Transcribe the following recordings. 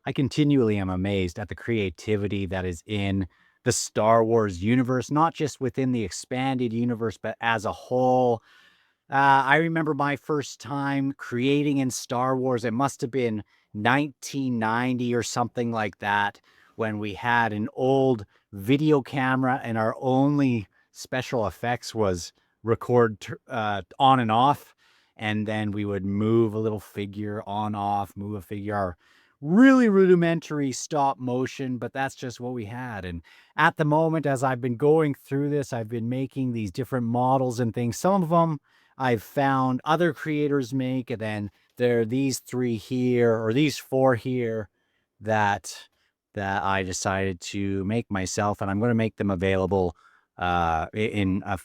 I continually am amazed at the creativity that is in the Star Wars universe, not just within the expanded universe, but as a whole. I remember my first time creating in Star Wars. It must have been 1990 or something like that, when we had an old video camera and our only special effects was on and off. And then we would move a little figure on, off, move a figure. Our really rudimentary stop motion, but that's just what we had. And at the moment, as I've been going through this, I've been making these different models and things. Some of them I've found other creators make, and then there are these three here, or these four here, that I decided to make myself, and I'm going to make them available in a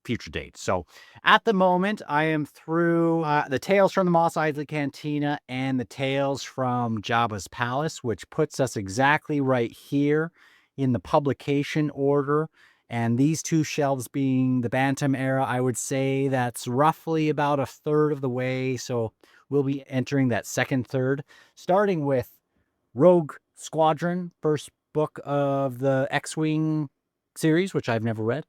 future date. So at the moment, I am through the Tales from the Mos Eisley Cantina and the Tales from Jabba's Palace, which puts us exactly right here in the publication order. And these two shelves being the Bantam era, I would say that's roughly about a third of the way. So we'll be entering that second third, starting with Rogue Squadron, first book of the X-Wing series, which I've never read.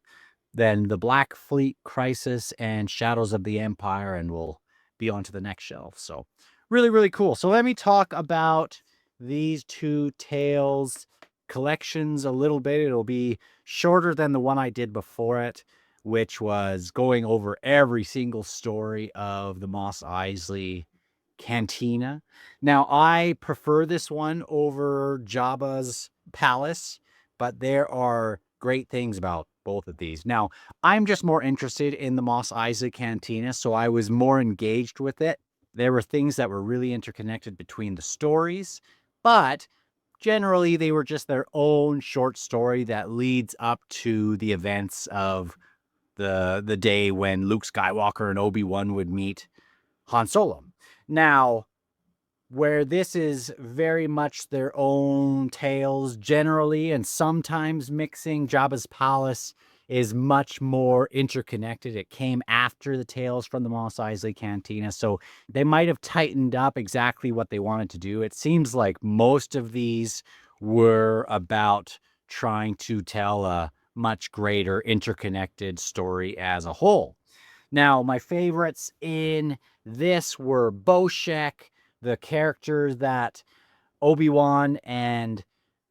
Then the Black Fleet Crisis and Shadows of the Empire, and we'll be on to the next shelf. So really, really cool. So let me talk about these two tales collections a little bit. It'll be shorter than the one I did before it, which was going over every single story of the Mos Eisley Cantina. Now, I prefer this one over Jabba's Palace, but there are great things about both of these. Now, I'm just more interested in the Mos Eisley Cantina, so I was more engaged with it. There were things that were really interconnected between the stories, but generally they were just their own short story that leads up to the events of the day when Luke Skywalker and Obi-Wan would meet Han Solo. Now, where this is very much their own tales generally, and sometimes mixing, Jabba's Palace is much more interconnected. It came after the Tales from the Mos Eisley Cantina, so they might have tightened up exactly what they wanted to do. It seems like most of these were about trying to tell a much greater interconnected story as a whole. Now, my favorites in this were Boshek, the character that Obi-Wan and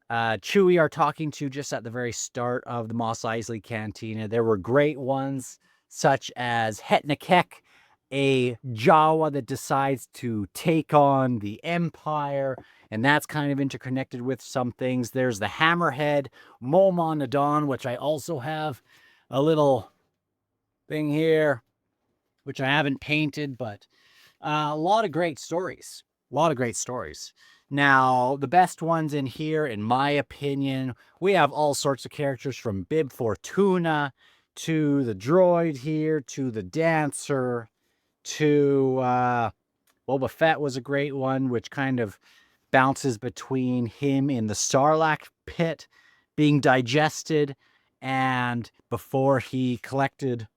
Chewie are talking to just at the very start of the Mos Eisley Cantina. There were great ones, such as Hetnekek, a Jawa that decides to take on the Empire, and that's kind of interconnected with some things. There's the Hammerhead, Mol Nadon, which I also have a little thing here, which I haven't painted, but a lot of great stories. A lot of great stories. Now, the best ones in here, in my opinion, we have all sorts of characters, from Bib Fortuna to the droid here, to the dancer, to Boba Fett was a great one, which kind of bounces between him in the Sarlacc pit being digested and before he collected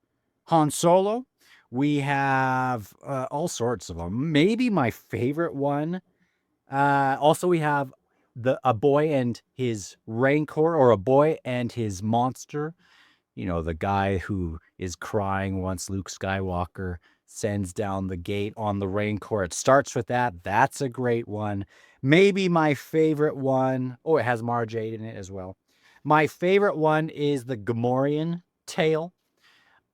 Han Solo. We have all sorts of them. Maybe my favorite one. Also, we have a boy and his Rancor, or a boy and his monster. You know, the guy who is crying once Luke Skywalker sends down the gate on the Rancor. It starts with that. That's a great one. Maybe my favorite one. Oh, it has Mara Jade in it as well. My favorite one is the Gamorrean tale.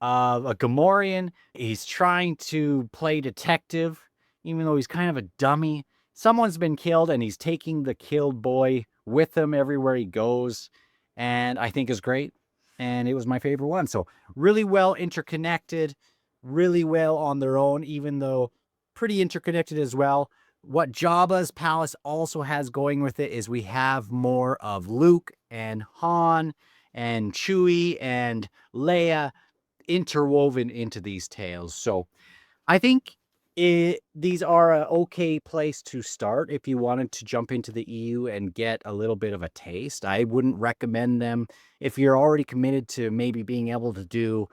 A Gamorrean. He's trying to play detective, even though he's kind of a dummy. Someone's been killed, and he's taking the killed boy with him everywhere he goes, and I think is great. And it was my favorite one. So really well interconnected, really well on their own, even though pretty interconnected as well. What Jabba's Palace also has going with it is we have more of Luke and Han and Chewie and Leia interwoven into these tales. So I think these are an okay place to start if you wanted to jump into the EU and get a little bit of a taste. I wouldn't recommend them if you're already committed to maybe being able to do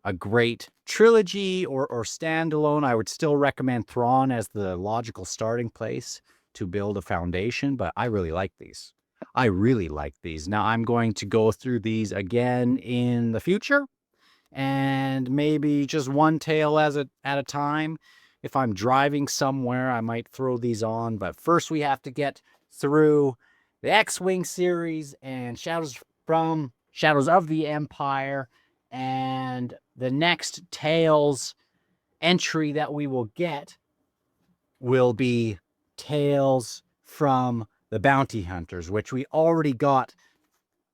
a great trilogy or standalone. I would still recommend Thrawn as the logical starting place. to build a foundation, but I really like these. I really like these. Now I'm going to go through these again in the future, and maybe just one tale at a time. If I'm driving somewhere, I might throw these on, but first we have to get through the X-Wing series and Shadows of the Empire, and the next Tales entry that we will get will be Tales from the Bounty Hunters, which we already got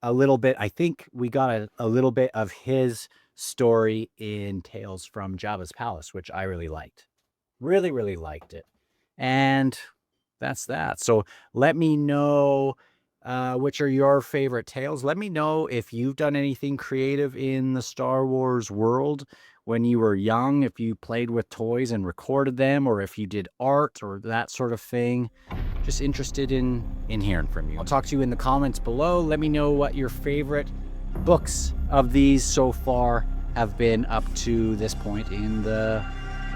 a little bit. I think we got a little bit of his story in Tales from Jabba's Palace, which I really liked. Really, really liked it. And that's that. So let me know which are your favorite tales. Let me know if you've done anything creative in the Star Wars world when you were young, if you played with toys and recorded them, or if you did art or that sort of thing. Just interested in hearing from you. I'll talk to you in the comments below. Let me know what your favorite books of these so far have been up to this point in the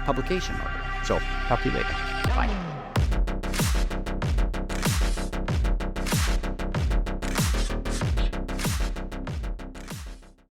publication order. So talk to you later. Bye.